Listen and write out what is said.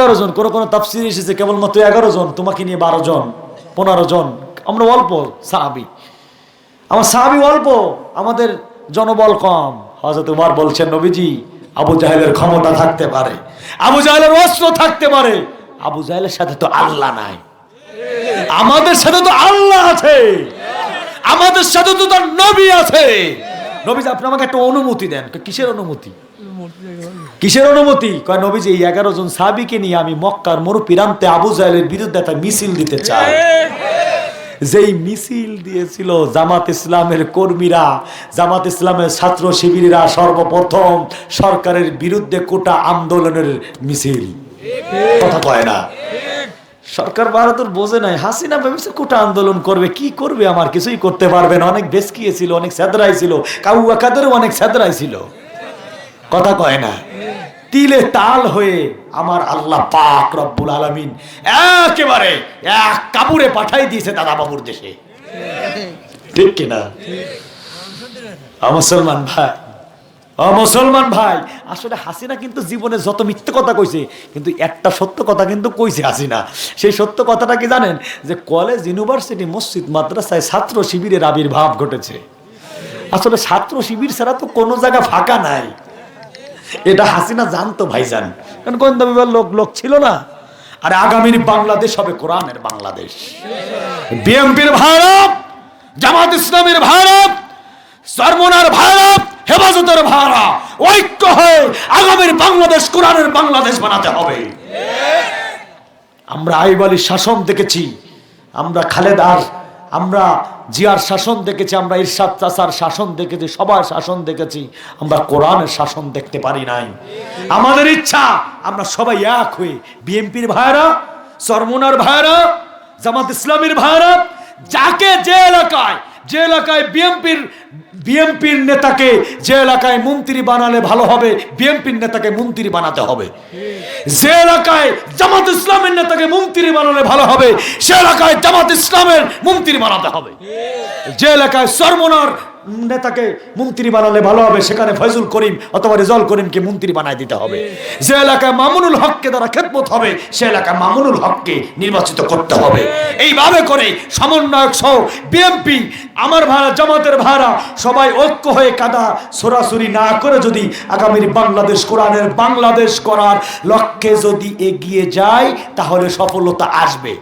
11 জন, কোন তাফসীরে এসেছে কেবলমাত্র 11 জন, তোমাকে নিয়ে 12 জন 15 জন। আমরা অল্প সাহাবী, আমার সাহাবী অল্প, আমাদের জনবল কম। হযরত ওমর বলছেন, নবীজি আবু জাহেলের ক্ষমতা থাকতে পারে, আবু জাহেলের অস্ত্র থাকতে পারে, আবু জাহেলের সাথে তো আল্লাহ নাই, আমাদের সাথে তো আল্লাহ আছে, আমাদের সাথে তো তার নবী আছে। নবীজি আপনি আমাকে একটা অনুমতি দেন। কিসের অনুমতি? কিসের অনুমতি? কয় নবীজি এই 11 জন সাহাবীকে নিয়ে আমি মক্কার মরুপ্রান্তে আবু জাহেলের বিরুদ্ধে একটা মিছিল দিতে চাই। যেই মিছিল দিয়েছিল জামাত ইসলামের কর্মীরা, জামাত ইসলামের ছাত্র শিবিরেরা সর্বপ্রথম সরকারের বিরুদ্ধে কোটা আন্দোলনের মিছিল। কথা কয় না? সরকার বাহাদুর বোঝে নাই, হাসিনা ভেবেছে কোটা আন্দোলন করবে, কি করবে, আমার কিছুই করতে পারবে না। অনেক বেশকিয়ে ছিল, অনেক সেদরাই ছিল, কাউয়া কাদেরও অনেক সেদরাই ছিল। কথা কয় না? তিলে তাল হয়ে আমার আল্লাহ পাক রব্বুল আলামিন একেবারে এক কাপুরে পাঠাই দিয়েছে দাদা বাবুর দেশে। ঠিক কিনা? মুসলমান ভাই, মুসলমান ভাই, আসলে হাসিনা কিন্তু জীবনে যত মিথ্যে কথা কইছে, কিন্তু একটা সত্য কথা কিন্তু কইছে হাসিনা। সেই সত্য কথাটা কি জানেন? যে কলেজ, ইউনিভার্সিটি, মসজিদ, মাদ্রাসায় ছাত্র শিবিরের আবির্ভাব ঘটেছে। আসলে ছাত্র শিবির ছাড়া তো কোনো জায়গা ফাঁকা নাই, এটা হাসিনা জানতো ভাইজান। কারণ কোন লোক ছিল না। আর আগামীর বাংলাদেশ হবে কোরআনের বাংলাদেশ। বিএনপির ভারত, জামাত ইসলামের ভারত, চরমনার ভারত, হেফাজতের ভাড়া ঐক্য হয়ে আগামীর বাংলাদেশ কোরআনের বাংলাদেশ বানাতে হবে। আমরা আইয়ুব আলীর শাসন দেখেছি, আমরা খালেদার, আমরা জিয়ার শাসন দেখেছি, আমরা ইরশাদ চাচার শাসন দেখেছি, সবার শাসন দেখেছি, আমরা কোরআনের শাসন দেখতে পারি নাই। আমাদের ইচ্ছা আমরা সবাই এক হয়ে, বিএনপির ভাইরা, চরমনার ভাইরা, জামাত ইসলামের ভাইরা, যাকে যে এলাকায় বিএনপির নেতাকে যে এলাকায় মন্ত্রী বানালে ভালো হবে, বিএনপির নেতাকে মন্ত্রী বানাতে হবে। যে এলাকায় জামাত ইসলামের নেতাকে মন্ত্রী বানালে ভালো হবে, সে এলাকায় জামাত ইসলামের মন্ত্রী বানাতে হবে। যে এলাকায় চরমনার নেতাকে মন্ত্রী বানালে ভালো হবে, সেখানে ফয়জুল করিম অথবা রেজাউল করিমকে মন্ত্রী বানায় দিতে হবে। যে এলাকায় মামুনুল হককে দ্বারা খেদমত হবে, সে এলাকায় মামুনুল হককে নির্বাচিত করতে হবে। এইভাবে করে সমন্বয়ক সহ বিএনপি, আমার ভাড়া, জামাতের ভাড়া, সবাই ঐক্য হয়ে কাদা সরাসরি না করে যদি আগামীর বাংলাদেশ কোরআনের বাংলাদেশ করার লক্ষ্যে যদি এগিয়ে যায়, তাহলে সফলতা আসবে।